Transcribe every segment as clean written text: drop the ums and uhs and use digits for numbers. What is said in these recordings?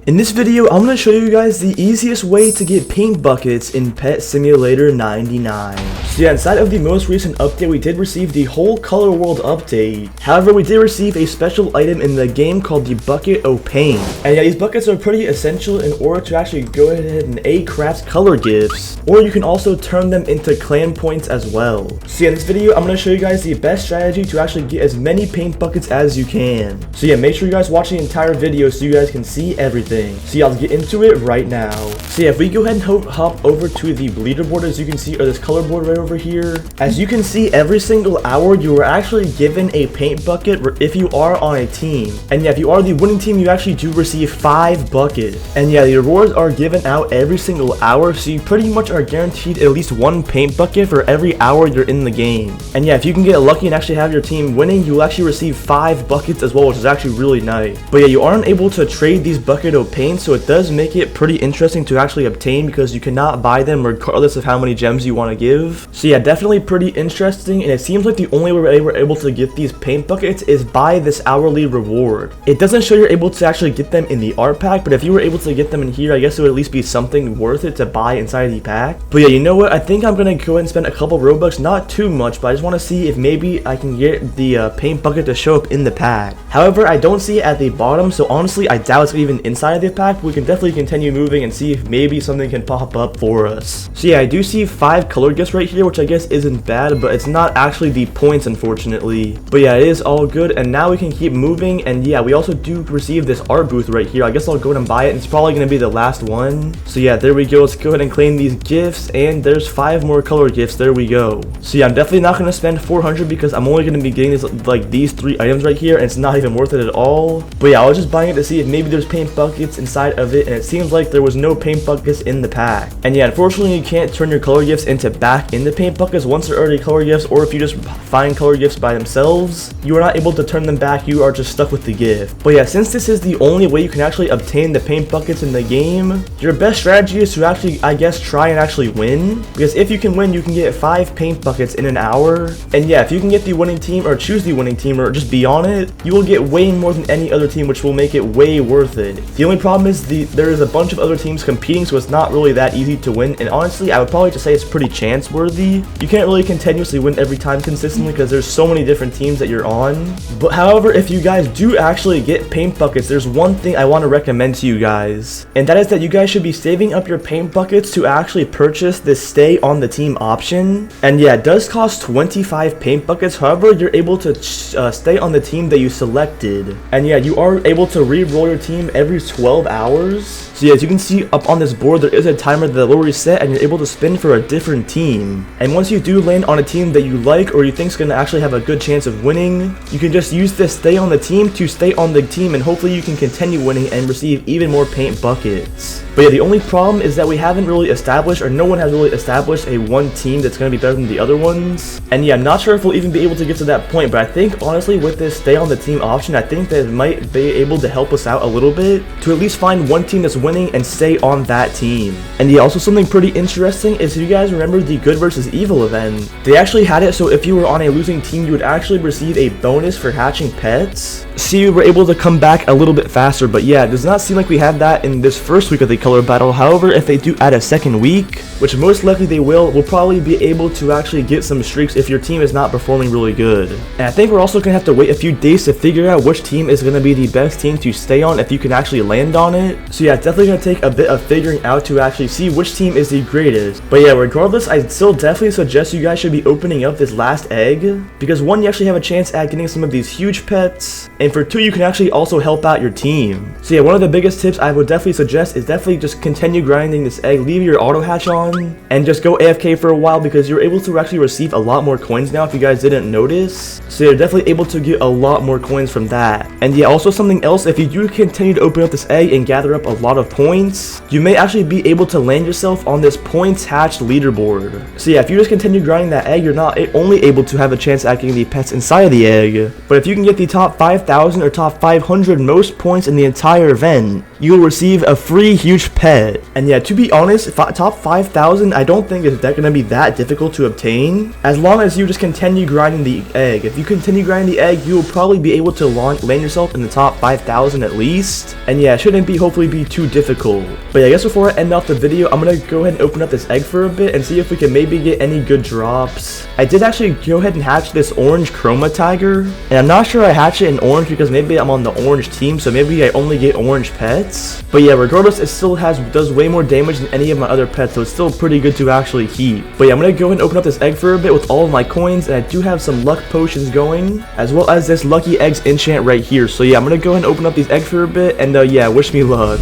In this video, I'm going to show you guys the easiest way to get paint buckets in Pet Simulator 99. So yeah, inside of the most recent update, we did receive the whole Color World update. However, we did receive a special item in the game called the Bucket of Paint. And yeah, these buckets are pretty essential in order to actually go ahead and craft color gifts. Or you can also turn them into clan points as well. So yeah, in this video, I'm going to show you guys the best strategy to actually get as many paint buckets as you can. So yeah, make sure you guys watch the entire video so you guys can see everything. So yeah, let's get into it right now. So yeah, if we go ahead and hop over to the leaderboard, as you can see, or this color board right over here. As you can see, every single hour you are actually given a paint bucket if you are on a team. And yeah, if you are the winning team, you actually do receive 5 buckets. And yeah, the rewards are given out every single hour, so you pretty much are guaranteed at least 1 paint bucket for every hour you're in the game. And yeah, if you can get lucky and actually have your team winning, you'll actually receive 5 buckets as well, which is actually really nice. But yeah, you aren't able to trade these bucket of paint, so it does make it pretty interesting to actually obtain because you cannot buy them regardless of how many gems you want to give. So yeah, definitely pretty interesting, and it seems like the only way we're able to get these paint buckets is by this hourly reward. It doesn't show you're able to actually get them in the art pack, but if you were able to get them in here, I guess it would at least be something worth it to buy inside the pack. But yeah, you know what, I think I'm gonna go ahead and spend a couple Robux, not too much, but I just want to see if maybe I can get the paint bucket to show up in the pack. However, I don't see it at the bottom, so honestly I doubt it's even inside of the pack. We can definitely continue moving and see if maybe something can pop up for us. So yeah, I do see 5 color gifts right here, which I guess isn't bad, but it's not actually the points, unfortunately. But yeah, it is all good, and now we can keep moving. And yeah, we also do receive this art booth right here. I guess I'll go ahead and buy it. It's probably going to be the last one. So yeah, there we go. Let's go ahead and claim these gifts, and there's 5 more color gifts. There we go. So yeah, I'm definitely not going to spend 400 because I'm only going to be getting this, like these 3 items right here, and it's not even worth it at all. But yeah, I was just buying it to see if maybe there's paint buckets inside of it, and it seems like there was no paint buckets in the pack. And yeah, unfortunately you can't turn your color gifts back into paint buckets once they're already color gifts, or if you just find color gifts by themselves, you are not able to turn them back. You are just stuck with the gift. But yeah, since this is the only way you can actually obtain the paint buckets in the game, your best strategy is to actually, I guess, try and actually win, because if you can win, you can get 5 paint buckets in an hour. And yeah, if you can get the winning team, or choose the winning team, or just be on it, you will get way more than any other team, which will make it way worth it. The only problem is there is a bunch of other teams competing, so it's not really that easy to win. And honestly, I would probably just say it's pretty chance worthy. You can't really continuously win every time consistently because there's so many different teams that you're on. But however, if you guys do actually get paint buckets, there's one thing I want to recommend to you guys, and that is that you guys should be saving up your paint buckets to actually purchase this stay on the team option. And yeah, it does cost 25 paint buckets. However, you're able to stay on the team that you selected. And yeah, you are able to re-roll your team every 12 hours. So yeah, as you can see up on this board, there is a timer that will reset, and you're able to spin for a different team. And once you do land on a team that you like or you think is going to actually have a good chance of winning, you can just use this stay on the team to stay on the team, and hopefully you can continue winning and receive even more paint buckets. But yeah, the only problem is that we haven't really established, or no one has really established, a one team that's going to be better than the other ones. And yeah, I'm not sure if we'll even be able to get to that point, but I think honestly with this stay on the team option, I think that it might be able to help us out a little bit to at least find one team that's winning and stay on that team. And yeah, also something pretty interesting is, if you guys remember the good versus evil event, they actually had it so if you were on a losing team, you would actually receive a bonus for hatching pets, so you were able to come back a little bit faster. But yeah, it does not seem like we have that in this first week of the color battle. However, if they do add a second week, which most likely they will, we'll probably be able to actually get some streaks if your team is not performing really good. And I think we're also gonna have to wait a few days to figure out which team is gonna be the best team to stay on if you can actually land on it. So yeah, it's definitely gonna take a bit of figuring out to actually see which team is the greatest. But yeah, regardless, I still definitely suggest you guys should be opening up this last egg, because 1, you actually have a chance at getting some of these huge pets, and for 2, you can actually also help out your team. So yeah, one of the biggest tips I would definitely suggest is definitely just continue grinding this egg, leave your auto hatch on, and just go AFK for a while, because you're able to actually receive a lot more coins now if you guys didn't notice. So you're definitely able to get a lot more coins from that. And yeah, also something else, if you do continue to open up this egg and gather up a lot of points, you may actually be able to land yourself on this points hatched leaderboard. So yeah, if you just continue grinding that egg, you're not only able to have a chance at getting the pets inside of the egg, but if you can get the top 5,000 or top 500 most points in the entire event, you will receive a free huge pet. And yeah, to be honest, top 5,000, I don't think it's that gonna be that difficult to obtain, as long as you just continue grinding the egg. If you continue grinding the egg, you will probably be able to land yourself in the top 5,000 at least. And yeah, it shouldn't be hopefully be too difficult. But yeah, I guess before I end off the video, I'm gonna go ahead and open up this egg for a bit and see if we can maybe get any good drops. I did actually go ahead and hatch this orange chroma tiger, and I'm not sure I hatched it in orange because maybe I'm on the orange team, so maybe I only get orange pets. But yeah, regardless, it still does way more damage than any of my other pets, so it's still pretty good to actually keep. But yeah, I'm gonna go ahead and open up this egg for a bit with all of my coins, and I do have some luck potions going, as well as this lucky eggs enchant right here. So yeah, I'm gonna go ahead and open up these eggs for a bit, and yeah, wish me luck.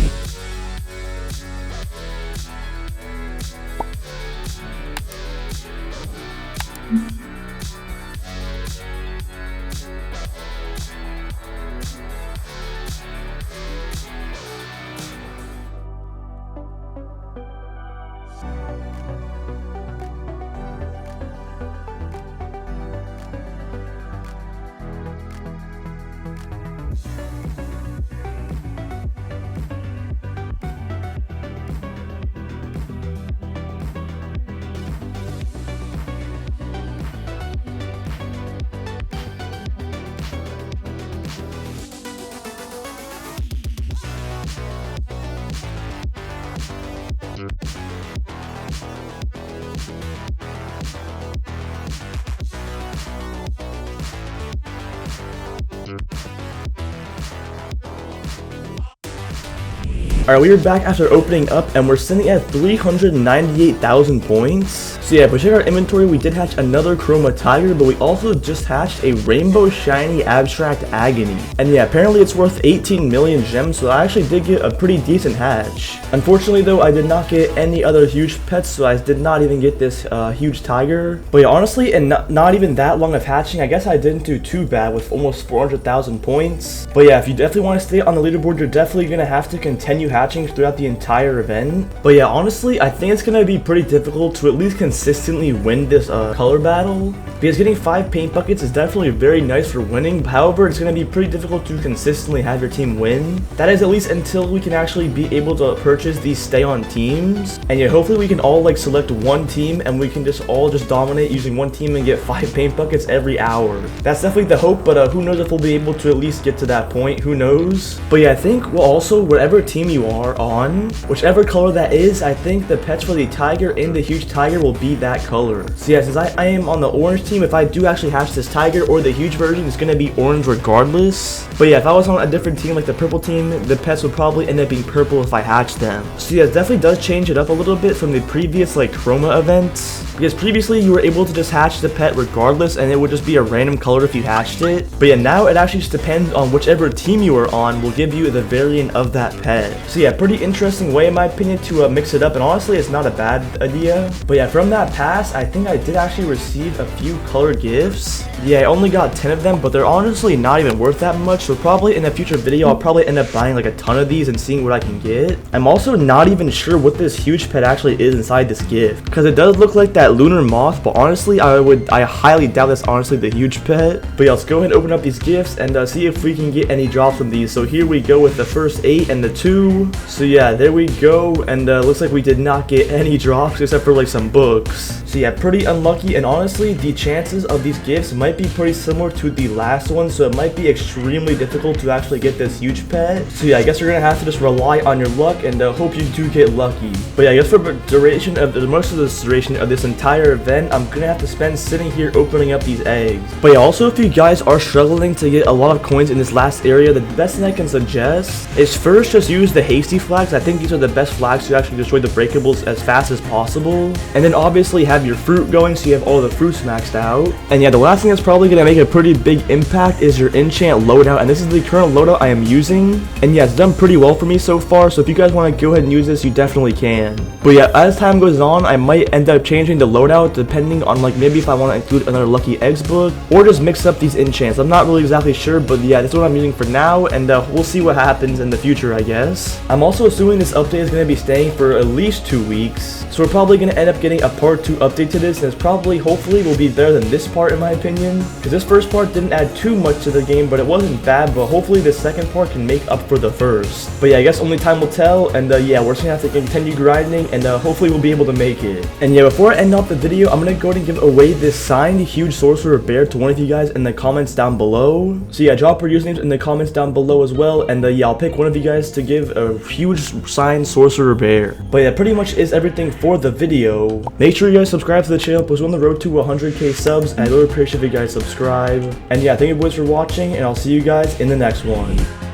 Alright, we are back after opening up, and we're sitting at 398,000 points. So yeah, if we check our inventory, we did hatch another chroma tiger, but we also just hatched a rainbow shiny abstract agony. And yeah, apparently it's worth 18 million gems, so I actually did get a pretty decent hatch. Unfortunately though, I did not get any other huge pets, so I did not even get this huge tiger. But yeah, honestly, and not even that long of hatching, I guess I didn't do too bad with almost 400,000 points. But yeah, if you definitely want to stay on the leaderboard, you're definitely going to have to continue hatching throughout the entire event. But yeah, honestly, I think it's going to be pretty difficult to at least consistently win this color battle, because getting 5 paint buckets is definitely very nice for winning. However, it's going to be pretty difficult to consistently have your team win. That is at least until we can actually be able to purchase these stay on teams. And yeah, hopefully we can all like select one team and we can just all dominate using one team and get 5 paint buckets every hour. That's definitely the hope, but who knows if we'll be able to at least get to that point. Who knows? But yeah, I think also whatever team you are on, whichever color that is, I think the pets for the tiger and the huge tiger will be that color. So yeah, since I am on the orange team, if I do actually hatch this tiger or the huge version, it's gonna be orange regardless. But yeah, if I was on a different team like the purple team, the pets would probably end up being purple if I hatched them. So yeah, it definitely does change it up a little bit from the previous like chroma events, because previously you were able to just hatch the pet regardless and it would just be a random color if you hatched it. But yeah, now it actually just depends on whichever team you are on will give you the variant of that pet. So yeah, pretty interesting way in my opinion to mix it up, and honestly it's not a bad idea. But yeah, from that pass, I think I did actually receive a few color gifts. Yeah, I only got 10 of them, but they're honestly not even worth that much, so probably in a future video I'll probably end up buying like a ton of these and seeing what I can get. I'm also not even sure what this huge pet actually is inside this gift, because it does look like that lunar moth, but honestly I highly doubt that's honestly the huge pet. But yeah, let's go ahead and open up these gifts and see if we can get any drops from these. So here we go with the first 8 and the 2. So yeah, there we go, and looks like we did not get any drops except for like some books. So yeah, pretty unlucky, and honestly the chances of these gifts might be pretty similar to the last one, so it might be extremely difficult to actually get this huge pet. So yeah, I guess you're gonna have to just rely on your luck and hope you do get lucky. But yeah, I guess for the duration of most of the duration of this entire event, I'm gonna have to spend sitting here opening up these eggs. But yeah, also if you guys are struggling to get a lot of coins in this last area, the best thing I can suggest is first just use the hasty flags. I think these are the best flags to actually destroy the breakables as fast as possible. And then obviously have your fruit going so you have all the fruits maxed out. And yeah, the last thing that's probably gonna make a pretty big impact is your enchant loadout, and this is the current loadout I am using. And yeah, it's done pretty well for me so far, so if you guys want to go ahead and use this, you definitely can. But yeah, as time goes on, I might end up changing the loadout, depending on like maybe if I want to include another Lucky Eggs book, or just mix up these enchants. I'm not really exactly sure, but yeah, that's what I'm using for now, and we'll see what happens in the future, I guess. I'm also assuming this update is going to be staying for at least 2 weeks, so we're probably going to end up getting a part 2 update to this, and it's probably, hopefully, will be better than this part in my opinion, because this first part didn't add too much to the game, but it wasn't bad, but hopefully the second part can make up for the first. But yeah, I guess only time will tell, and yeah, we're just going to have to continue grinding, and hopefully we'll be able to make it. And yeah, before I end off the video, I'm going to go ahead and give away this signed huge sorcerer bear to one of you guys in the comments down below. So yeah, drop your usernames in the comments down below as well, and yeah, I'll pick one of you guys to give a huge signed sorcerer bear. But yeah, pretty much is everything for the video. Make sure you guys subscribe to the channel because we're on the road to 100k subs, and I really appreciate if you guys subscribe. And yeah, thank you boys for watching, and I'll see you guys in the next one.